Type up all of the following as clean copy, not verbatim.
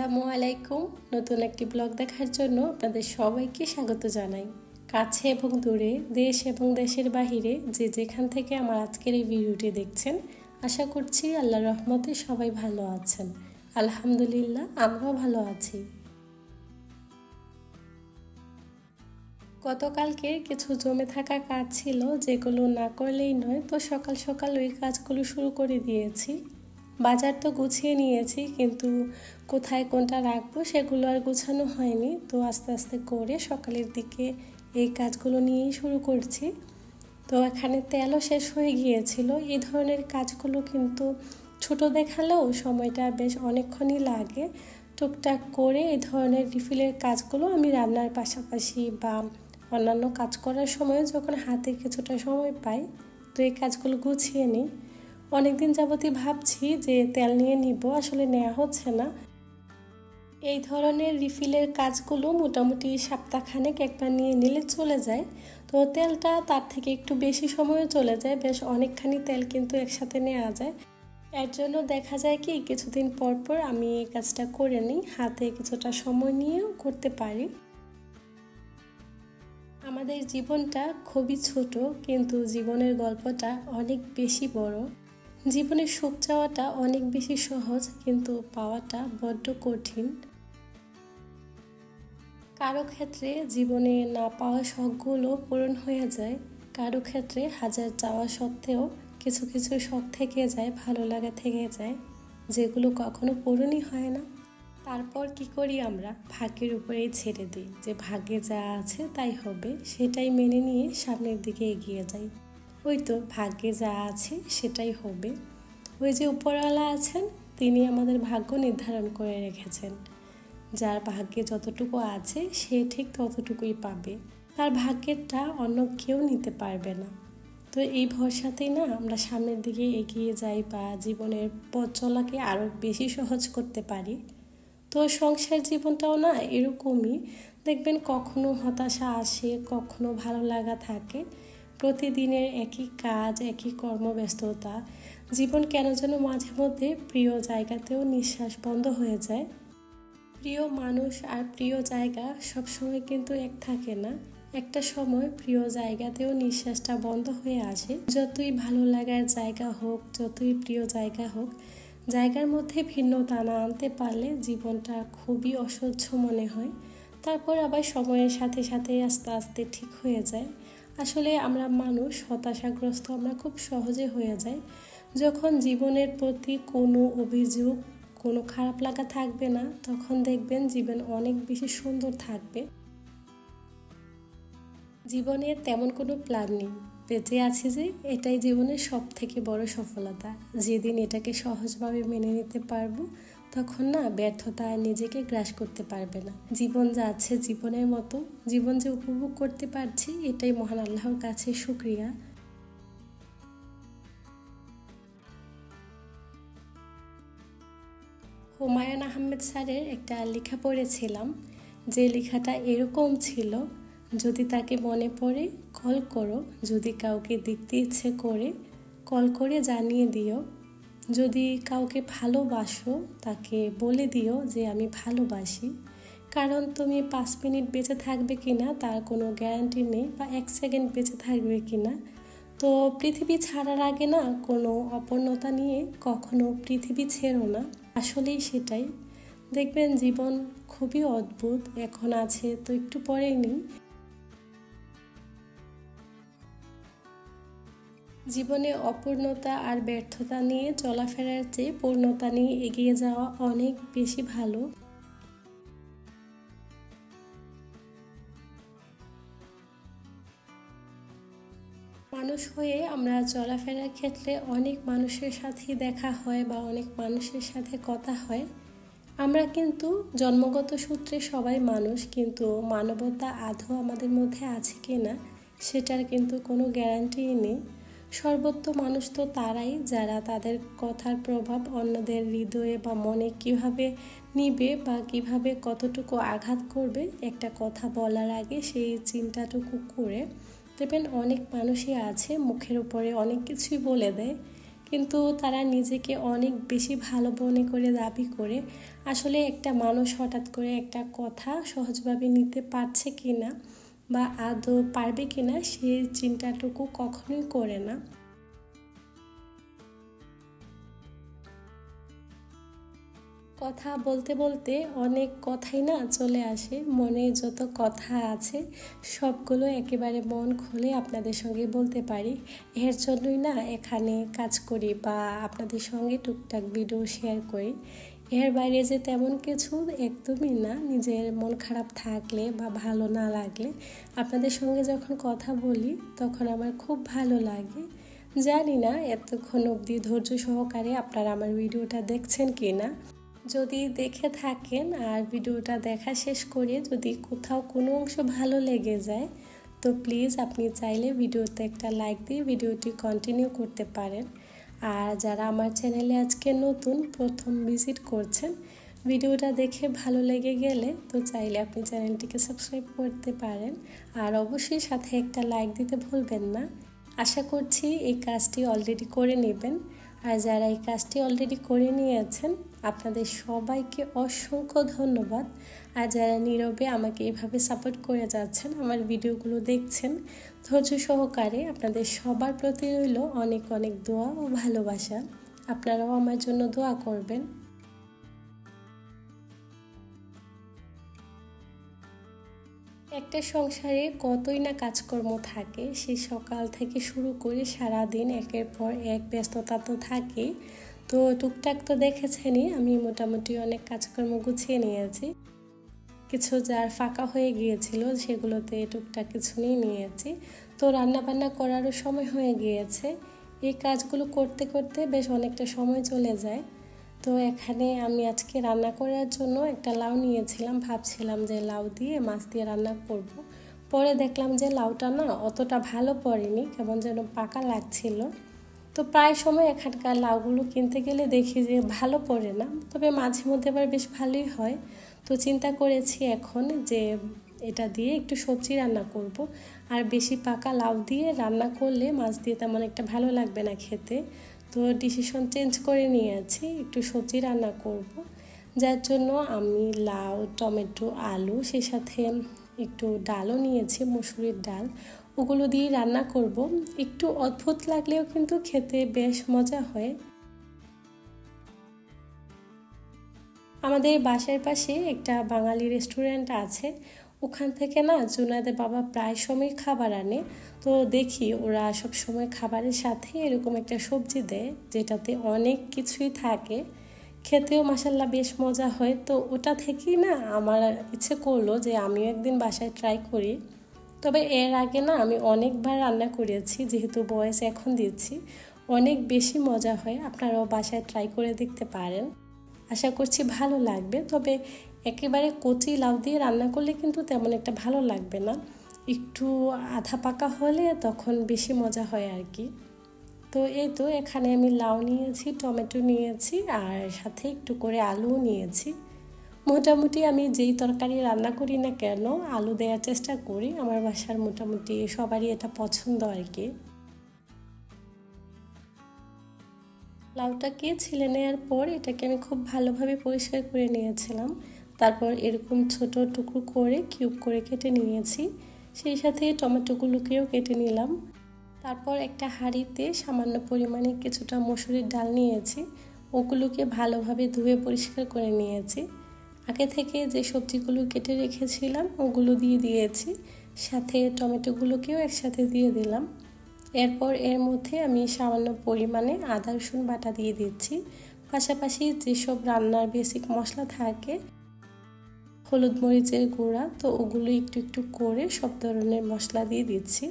আসসালামু আলাইকুম। নতুন একটি ব্লগ দেখার জন্য আপনাদের সবাইকে স্বাগত জানাই। কাছে এবং দূরে, দেশ এবং দেশের বাহিরে যে যেখান থেকে আমার আজকের এই ভিডিওটি দেখছেন, আশা করছি আল্লাহর রহমতে সবাই ভালো আছেন। আলহামদুলিল্লাহ, আমরাও ভালো আছি। গতকালকে কিছু জমে থাকা কাজ ছিল, যেগুলো না করলেই নয়, তো সকাল সকাল ওই কাজগুলো শুরু করে দিয়েছি। বাজার তো গুছিয়ে নিয়েছি, কিন্তু কোথায় কোনটা রাখবো সেগুলো আর গোছানো হয়নি। তো আস্তে আস্তে করে সকালের দিকে এই কাজগুলো নিয়েই শুরু করছি। তো এখানে তেলও শেষ হয়ে গিয়েছিল। এই ধরনের কাজগুলো কিন্তু ছোট দেখালেও সময়টা বেশ অনেকক্ষণই লাগে। টুকটাক করে এই ধরনের রিফিলের কাজগুলো আমি রান্নার পাশাপাশি বা অন্যান্য কাজ করার সময় যখন হাতে কিছুটা সময় পাই, তো এই কাজগুলো গুছিয়ে নিই। অনেকদিন যাবতই ভাবছি যে তেল নিয়ে নিব, আসলে নেওয়া হচ্ছে না। এই ধরনের রিফিলের কাজগুলো মোটামুটি সপ্তাহখানেক একবার নিয়ে নিলে চলে যায়। তো তেলটা তার থেকে একটু বেশি সময়ও চলে যায়, বেশ অনেকখানি তেল কিন্তু একসাথে নেওয়া যায়। এর জন্য দেখা যায় কি কিছুদিন পর পর আমি এই কাজটা করে নিই, হাতে কিছুটা সময় নিয়েও করতে পারি। আমাদের জীবনটা খুবই ছোট, কিন্তু জীবনের গল্পটা অনেক বেশি বড়। জীবনের সুখ চাওয়াটা অনেক বেশি সহজ, কিন্তু পাওয়াটা বড্ড কঠিন। কারো ক্ষেত্রে জীবনে না পাওয়া শখগুলো পূরণ হয়ে যায়, কারো ক্ষেত্রে হাজার চাওয়া সত্ত্বেও কিছু কিছু শখ থেকে যায়, ভালো লাগা থেকে যায়, যেগুলো কখনো পূরণই হয় না। তারপর কি করি আমরা? ভাগ্যের উপরেই ছেড়ে দিই, যে ভাগ্যে যা আছে তাই হবে, সেটাই মেনে নিয়ে সামনের দিকে এগিয়ে যাই। ওই তো ভাগ্যে যা আছে সেটাই হবে। ওই যে উপরওয়ালা আছেন, তিনি আমাদের ভাগ্য নির্ধারণ করে রেখেছেন। যার ভাগ্যে যতটুকু আছে সে ঠিক ততটুকুই পাবে, তার ভাগ্যেরটা অন্য কেউ নিতে পারবে না। তো এই ভরসাতেই না আমরা সামনের দিকে এগিয়ে যাই বা জীবনের পথ চলাকে আরও বেশি সহজ করতে পারি। তো সংসার জীবনটাও না এরকমই, দেখবেন কখনো হতাশা আসে, কখনো ভালো লাগা থাকে। প্রতিদিনের একই কাজ, একই কর্মব্যস্ততা, জীবন কেন যেন মাঝে মধ্যে প্রিয় জায়গাতেও নিঃশ্বাস বন্ধ হয়ে যায়। প্রিয় মানুষ আর প্রিয় জায়গা সবসময় কিন্তু এক থাকে না। একটা সময় প্রিয় জায়গাতেও নিঃশ্বাসটা বন্ধ হয়ে আসে। যতই ভালো লাগার জায়গা হোক, যতই প্রিয় জায়গা হোক, জায়গার মধ্যে ভিন্নতা না আনতে পারলে জীবনটা খুবই অসহ্য মনে হয়। তারপর আবার সময়ের সাথে সাথে আস্তে আস্তে ঠিক হয়ে যায়। আসলে আমরা মানুষ, হতাশাগ্রস্ত আমরা খুব সহজে হয়ে যাই। যখন জীবনের প্রতি কোনো অভিযোগ, কোনো খারাপ লাগা থাকবে না, তখন দেখবেন জীবন অনেক বেশি সুন্দর থাকবে। জীবনে তেমন কোনো প্ল্যান নেই, বেঁচে আছি যে এটাই জীবনের সব থেকে বড় সফলতা। যেদিন এটাকে সহজভাবে মেনে নিতে পারবো, তখন না ব্যর্থতা নিজেকে গ্রাস করতে পারবে না। জীবন যা আছে জীবনের মতো, জীবন যে উপভোগ করতে পারছি, এটাই মহান আল্লাহর কাছে শুকরিয়া। হুমায়ুন আহমেদ স্যারের একটা লেখা পড়েছিলাম, যে লেখাটা এরকম ছিল: যদি তাকে মনে পড়ে কল করো, যদি কাউকে দেখতে ইচ্ছে করে কল করে জানিয়ে দিও, যদি কাউকে ভালোবাসো তাকে বলে দিও যে আমি ভালোবাসি। কারণ তুমি 5 মিনিট বেঁচে থাকবে কিনা তার কোনো গ্যারান্টি নেই, বা 1 সেকেন্ড বেঁচে থাকবে কিনা। তো পৃথিবী ছাড়ার আগে না কোনো অপূর্ণতা নিয়ে কখনো পৃথিবী ছেড়ো না। আসলেই সেটাই। দেখবেন জীবন খুবই অদ্ভুত, এখন আছে তো একটু পরেই নেই। জীবনে অপূর্ণতা আর ব্যর্থতা নিয়ে চলাফেরার চেয়ে পূর্ণতা নিয়ে এগিয়ে যাওয়া অনেক বেশি ভালো। মানুষ হয়ে আমরা চলাফেরার ক্ষেত্রে অনেক মানুষের সাথেই দেখা হয় বা অনেক মানুষের সাথে কথা হয়। আমরা কিন্তু জন্মগত সূত্রে সবাই মানুষ, কিন্তু মানবতা আদৌ আমাদের মধ্যে আছে কি না সেটার কিন্তু কোনো গ্যারান্টিই নেই। সর্বোত্ত মানুষ তো তারাই যারা তাদের কথার প্রভাব অন্যদের হৃদয়ে বা মনে কিভাবে নিবে বা কিভাবে কতটুকু আঘাত করবে, একটা কথা বলার আগে সেই চিন্তাটুকু করে। দেখবেন অনেক মানুষই আছে মুখের উপরে অনেক কিছুই বলে দেয়, কিন্তু তারা নিজেকে অনেক বেশি ভালো মনে করে দাবি করে। আসলে একটা মানুষ হঠাৎ করে একটা কথা সহজভাবে নিতে পারছে কিনা বা আদৌ পারবে কিনা সেই চিন্তাটুকু কখনোই করে না। কথা বলতে বলতে অনেক কথাই না চলে আসে, মনে যত কথা আছে সবগুলো একেবারে মন খুলে আপনাদের সঙ্গে বলতে পারি। এর জন্যই না এখানে কাজ করি বা আপনাদের সঙ্গে টুকটাক ভিডিও শেয়ার করি। এর বাইরে যে তেমন কিছু একদমই না। নিজের মন খারাপ থাকলে বা ভালো না লাগলে আপনাদের সঙ্গে যখন কথা বলি তখন আমার খুব ভালো লাগে। জানি না এতক্ষণ অবধি ধৈর্য সহকারে আপনারা আমার ভিডিওটা দেখছেন কি না। যদি দেখে থাকেন আর ভিডিওটা দেখা শেষ করে যদি কোথাও কোনো অংশ ভালো লেগে যায় তো প্লিজ আপনি চাইলে ভিডিওতে একটা লাইক দিয়ে ভিডিওটি কন্টিনিউ করতে পারেন। আর যারা আমার চ্যানেলে আজকে নতুন প্রথম ভিজিট করছেন, ভিডিওটা দেখে ভালো লেগে গেলে তো চাইলে আপনি চ্যানেলটিকে সাবস্ক্রাইব করতে পারেন। আর অবশ্যই সাথে একটা লাইক দিতে ভুলবেন না। আশা করছি এই কাজটি অলরেডি করে নেবেন। আর যারা এই কাজটি অলরেডি করে নিয়েছেন আপনাদের সবাইকে অসংখ্য ধন্যবাদ। আর যারা নীরবে আমাকে এভাবে সাপোর্ট করে যাচ্ছেন, আমার ভিডিওগুলো দেখছেন ধৈর্য সহকারে, আপনাদের সবার প্রতি রইল অনেক অনেক দোয়া ও ভালোবাসা। আপনারাও আমার জন্য দোয়া করবেন। একটা সংসারে কতই না কাজকর্ম থাকে, সেই সকাল থেকে শুরু করে সারাদিন একের পর এক ব্যস্ততা তো থাকেই। তো টুকটাক তো দেখেছেনই, আমি মোটামুটি অনেক কাজকর্ম গুছিয়ে নিয়েছি। কিছু যার ফাঁকা হয়ে গিয়েছিল সেগুলোতে টুকটাক কিছু নিয়েছি। তো রান্নাবান্না করারও সময় হয়ে গিয়েছে। এই কাজগুলো করতে করতে বেশ অনেকটা সময় চলে যায়। তো এখানে আমি আজকে রান্না করার জন্য একটা লাউ নিয়েছিলাম, ভাবছিলাম যে লাউ দিয়ে মাছ দিয়ে রান্না করব। পরে দেখলাম যে লাউটা না অতটা ভালো পড়েনি, কেমন যেন পাকা লাগছিল। তো প্রায় সময় এখানকার লাউগুলো কিনতে গেলে দেখি যে ভালো পড়ে না, তবে মাঝে মধ্যে আবার বেশ ভালোই হয়। তো চিন্তা করেছি এখন যে এটা দিয়ে একটু সবজি রান্না করব। আর বেশি পাকা লাউ দিয়ে রান্না করলে মাছ দিয়ে তেমন একটা ভালো লাগবে না খেতে। তো ডিসিশন চেঞ্জ করে নিয়েছি, একটু সবজি রান্না করব। যার জন্য আমি লাউ, টমেটো, আলু, সেই সাথে একটু ডালও নিয়েছি, মসুরির ডাল, ওগুলো দিয়ে রান্না করব। একটু অদ্ভুত লাগলেও কিন্তু খেতে বেশ মজা হয়। আমাদের বাসার পাশে একটা বাঙালি রেস্টুরেন্ট আছে, ওখান থেকে না জুনাদের বাবা প্রায় সময় খাবার আনে। তো দেখি ওরা সব সময় খাবারের সাথে এরকম একটা সবজি দেয় যেটাতে অনেক কিছুই থাকে, খেতেও মাশাল্লাহ বেশ মজা হয়। তো ওটা থেকেই না আমার ইচ্ছে করলো যে আমিও একদিন বাসায় ট্রাই করি। তবে এর আগে না আমি অনেকবার রান্না করেছি, যেহেতু বয়স এখন দিচ্ছি, অনেক বেশি মজা হয়। আপনারাও বাসায় ট্রাই করে দেখতে পারেন, আশা করছি ভালো লাগবে। তবে একেবারে কচি লাউ দিয়ে রান্না করলে কিন্তু তেমন একটা ভালো লাগবে না, একটু আধা পাকা হলে তখন বেশি মজা হয় আর কি। তো এই তো এখানে আমি লাউ নিয়েছি, টমেটো নিয়েছি, আর সাথে একটু করে আলুও নিয়েছি। মোটামুটি আমি যেই তরকারি রান্না করি না কেন আলু দেওয়ার চেষ্টা করি, আমার বাসার মোটামুটি সবারই এটা পছন্দ আর কি। লাউটাকে ছিলে নেওয়ার পর এটাকে আমি খুব ভালোভাবে পরিষ্কার করে নিয়েছিলাম। তারপর এরকম ছোট টুকরো করে কিউব করে কেটে নিয়েছি, সেই সাথে টমেটোগুলোকেও কেটে নিলাম। তারপর একটা হাঁড়িতে সামান্য পরিমাণে কিছুটা মসুরির ডাল নিয়েছি, ওগুলোকে ভালোভাবে ধুয়ে পরিষ্কার করে নিয়েছি। আগে থেকে যে সবজিগুলো কেটে রেখেছিলাম ওগুলো দিয়ে দিয়েছি, সাথে টমেটোগুলোকেও একসাথে দিয়ে দিলাম। এরপর এর মধ্যে আমি সামান্য পরিমাণে আদা রসুন বাটা দিয়ে দিচ্ছি। পাশাপাশি যেসব রান্নার বেসিক মশলা থাকে, হলুদ মরিচের গুঁড়া, তো ওগুলো একটু একটু করে সব ধরনের মশলা দিয়ে দিচ্ছি।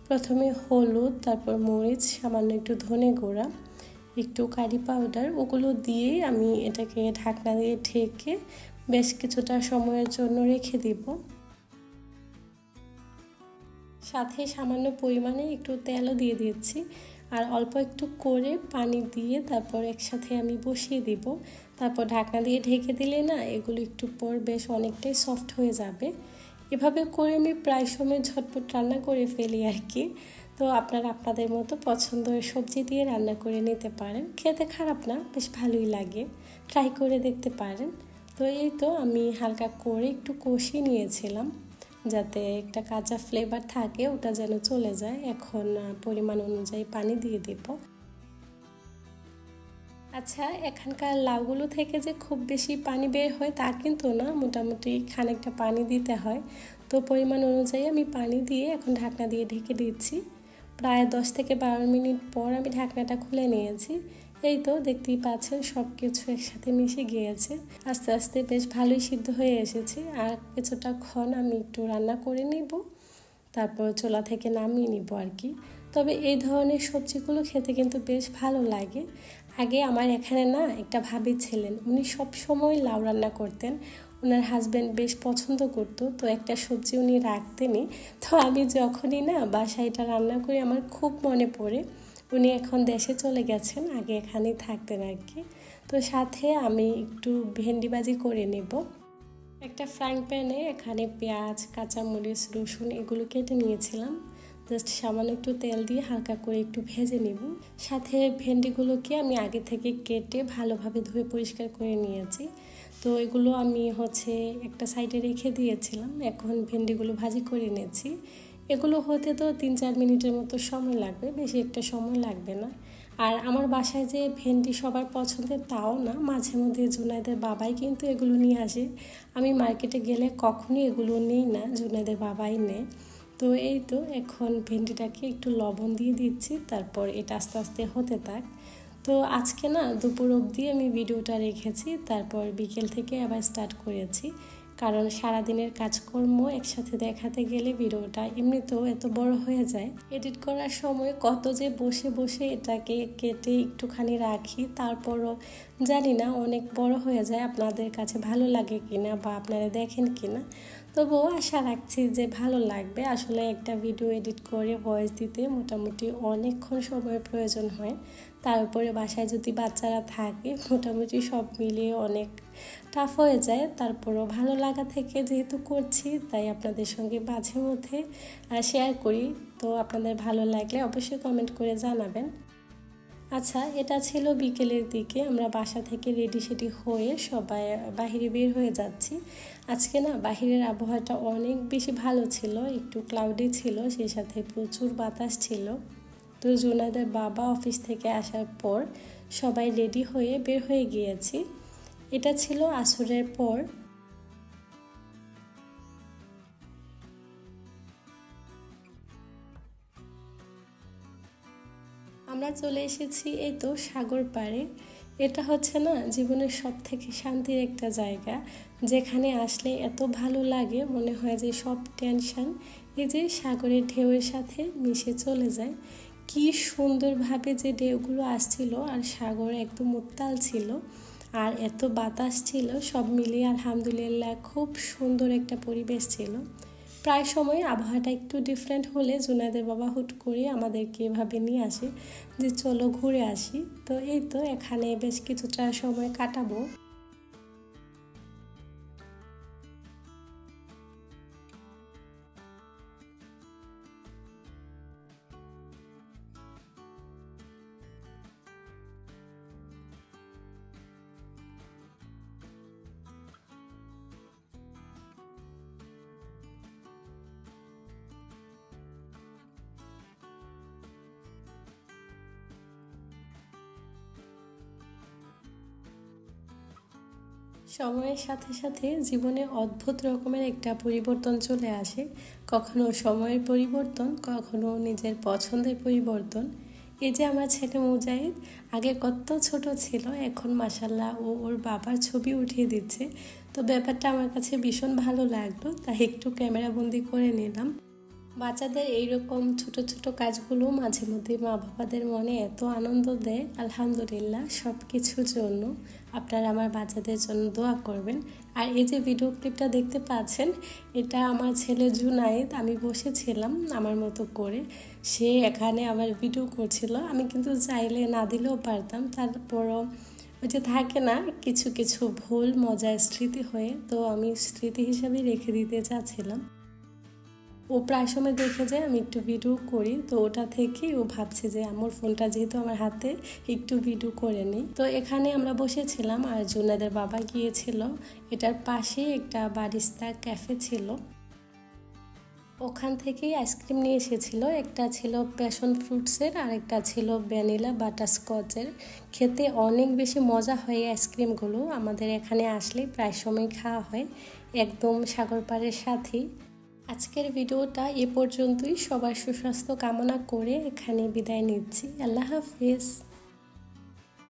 প্রথমে হলুদ, তারপর মরিচ, সামান্য একটু ধনে গুঁড়া, একটু কারি পাউডার, ওগুলো দিয়েই আমি এটাকে ঢাকনা দিয়ে ঢেকে বেশ কিছুটা সময়ের জন্য রেখে দিব। সাথে সামান্য পরিমাণে একটু তেলও দিয়ে দিচ্ছি, আর অল্প একটু করে পানি দিয়ে তারপর একসাথে আমি বসিয়ে দিব। তারপর ঢাকনা দিয়ে ঢেকে দিলে না এগুলো একটু পর বেশ অনেকটাই সফট হয়ে যাবে। এভাবে করে আমি প্রায় সময় ঝটপট রান্না করে ফেলি আর কি। তো আপনারা আপনাদের মতো পছন্দের সবজি দিয়ে রান্না করে নিতে পারেন। খেতে খারাপ না, বেশ ভালোই লাগে, ট্রাই করে দেখতে পারেন। তো এই তো আমি হালকা করে একটু কষিয়ে নিয়েছিলাম যাতে একটা কাঁচা ফ্লেভার থাকে, ওটা যেন চলে যায়। এখন পরিমাণ অনুযায়ী পানি দিয়ে দেব। আচ্ছা, এখানকার লাউগুলো থেকে যে খুব বেশি পানি বের হয় তা কিন্তু না, মোটামুটি খানিকটা পানি দিতে হয়। তো পরিমাণ অনুযায়ী আমি পানি দিয়ে এখন ঢাকনা দিয়ে ঢেকে দিচ্ছি। প্রায় 10 থেকে 12 মিনিট পর আমি ঢাকনাটা খুলে নিয়েছি। এই তো দেখতেই পাচ্ছেন সব কিছু একসাথে মিশে গিয়েছে, আস্তে আস্তে বেশ ভালোই সিদ্ধ হয়ে এসেছে। আর কিছুটাক্ষণ আমি একটু রান্না করে নিব, তারপর চুলা থেকে নামিয়ে নিব আর কি। তবে এই ধরনের সবজিগুলো খেতে কিন্তু বেশ ভালো লাগে। আগে আমার এখানে না একটা ভাবি ছিলেন, উনি সব সময় লাউ রান্না করতেন। ওনার হাজব্যান্ড বেশ পছন্দ করতো, তো একটা সবজি উনি রাখতেনই। তো আমি যখনই না বাসায় এটা রান্না করি আমার খুব মনে পড়ে। উনি এখন দেশে চলে গেছেন, আগে এখানেই থাকতেন আর কি। তো সাথে আমি একটু ভেন্ডি ভাজি করে নেব। একটা ফ্রাইং প্যানে এখানে পেঁয়াজ, কাঁচামরিচ, রসুন এগুলো কেটে নিয়েছিলাম। জাস্ট সামান্য একটু তেল দিয়ে হালকা করে একটু ভেজে নেব। সাথে ভেন্ডিগুলোকে আমি আগে থেকে কেটে ভালোভাবে ধুয়ে পরিষ্কার করে নিয়েছি। তো এগুলো আমি একটা সাইডে রেখে দিয়েছিলাম। এখন ভেন্ডিগুলো ভাজি করে নিয়েছি। এগুলো হতে তো 3-4 মিনিটের মতো সময় লাগবে, বেশি একটা সময় লাগবে না। আর আমার বাসায় যে ভেন্ডি সবার পছন্দের তাও না, মাঝে মধ্যে জুনাইদের বাবাই কিন্তু এগুলো নিয়ে আসে। আমি মার্কেটে গেলে কখনই এগুলো নিই না, জুনাইদের বাবাই নেয়। তো এই তো এখন ভেন্ডিটাকে একটু লবণ দিয়ে দিচ্ছি, তারপর এটা আস্তে আস্তে হতে থাক। তো আজকে না দুপুর অবধি আমি ভিডিওটা রেখেছি, তারপর বিকেল থেকে আবার স্টার্ট করেছি। কারণ সারাদিনের কাজকর্ম একসাথে দেখাতে গেলে ভিডিওটা এমনিতেও এত বড় হয়ে যায়। এডিট করার সময় কত যে বসে বসে এটাকে কেটে একটুখানি রাখি, তারপরও জানি না অনেক বড় হয়ে যায়। আপনাদের কাছে ভালো লাগে কিনা বা আপনারা দেখেন কিনা, তবুও আশা রাখছি যে ভালো লাগবে। আসলে একটা ভিডিও এডিট করে ভয়েস দিতে মোটামুটি অনেকক্ষণ সময়ের প্রয়োজন হয়। তার উপরে বাসায় যদি বাচ্চারা থাকে, মোটামুটি সব মিলিয়ে অনেক টাফ হয়ে যায়। তারপরও ভালো লাগা থেকে যেহেতু করছি, তাই আপনাদের সঙ্গে মাঝে মধ্যে শেয়ার করি। তো আপনাদের ভালো লাগলে অবশ্যই কমেন্ট করে জানাবেন। আচ্ছা, এটা ছিল বিকেলের দিকে, আমরা বাসা থেকে রেডি সেডি হয়ে সবাই বাহিরে বের হয়ে যাচ্ছি। আজকে না বাহিরের আবহাওয়াটা অনেক বেশি ভালো ছিল, একটু ক্লাউডি ছিল, সেই সাথে প্রচুর বাতাস ছিল। তো জুনাইদের বাবা অফিস থেকে আসার পর সবাই রেডি হয়ে বের হয়ে গিয়েছি। এটা ছিল আসরের পর। আমরা চলে এসেছি এই তো সাগর পাড়ে। এটা না জীবনের সব থেকে শান্তির একটা জায়গা, যেখানে আসলে এত ভালো লাগে, মনে হয় যে সব টেনশন এই যে সাগরের ঢেউয়ের সাথে মিশে চলে যায়। কি সুন্দরভাবে যে ঢেউগুলো আসছিল, আর সাগর একদম উত্তাল ছিল, আর এত বাতাস ছিল, সব মিলিয়ে আলহামদুলিল্লাহ খুব সুন্দর একটা পরিবেশ ছিল। প্রায় সময় আবহাওয়াটা একটু ডিফারেন্ট হলে জুনাইদের বাবা হুট করে আমাদেরকে এভাবে নিয়ে আসে যে চলো ঘুরে আসি। তো এই তো এখানে বেশ কিছুটা সময় কাটাবো। সময়ের সাথে সাথে জীবনে অদ্ভুত রকমের একটা পরিবর্তন চলে আসে। কখনো সময়ের পরিবর্তন, কখনো নিজের পছন্দের পরিবর্তন। এই যে আমার ছেলে মুজাহিদ আগে কত ছোট ছিল, এখন মাশাল্লাহ ও ওর বাবার ছবি উঠিয়ে দিচ্ছে। তো ব্যাপারটা আমার কাছে ভীষণ ভালো লাগলো, তাই একটু ক্যামেরাবন্দি করে নিলাম। বাচ্চাদের এইরকম ছোট ছোট কাজগুলো মাঝে মধ্যে মা বাবাদের মনে এত আনন্দ দেয়। আলহামদুলিল্লাহ সব কিছুর জন্য আপনারা আমার বাচ্চাদের জন্য দোয়া করবেন। আর এই যে ভিডিও ক্লিপটা দেখতে পাচ্ছেন, এটা আমার ছেলে জুনাইদ। আমি বসেছিলাম আমার মতো করে, সে এখানে আমার ভিডিও করছিল। আমি কিন্তু চাইলে না দিলেও পারতাম, তারপরও ওই যে থাকে না কিছু কিছু ভুল মজার স্মৃতি হয়ে, তো আমি স্মৃতি হিসাবে রেখে দিতে চাচ্ছিলাম। ও প্রায় সময় দেখে যায় আমি একটু ভিডিও করি, তো ওটা থেকেই ও ভাবছে যে আমার ফোনটা যেহেতু আমার হাতে একটু ভিডিও করে নিই। তো এখানে আমরা বসেছিলাম আর জুনাদের বাবা গিয়েছিল। এটার পাশে একটা বারিস্তা ক্যাফে ছিল, ওখান থেকেই আইসক্রিম নিয়ে এসেছিল। একটা ছিল প্যাশন ফ্রুটসের আর একটা ছিল ভ্যানিলা বাটারস্কচের। খেতে অনেক বেশি মজা হয় এই আইসক্রিমগুলো, আমাদের এখানে আসলে প্রায় সময় খাওয়া হয়, একদম সাগর পাড়ের সাথেই। আজকের ভিডিওটা এ পর্যন্তই। সবার সুস্বাস্থ্য কামনা করে এখানে বিদায় নিচ্ছি। আল্লাহ হাফিজ।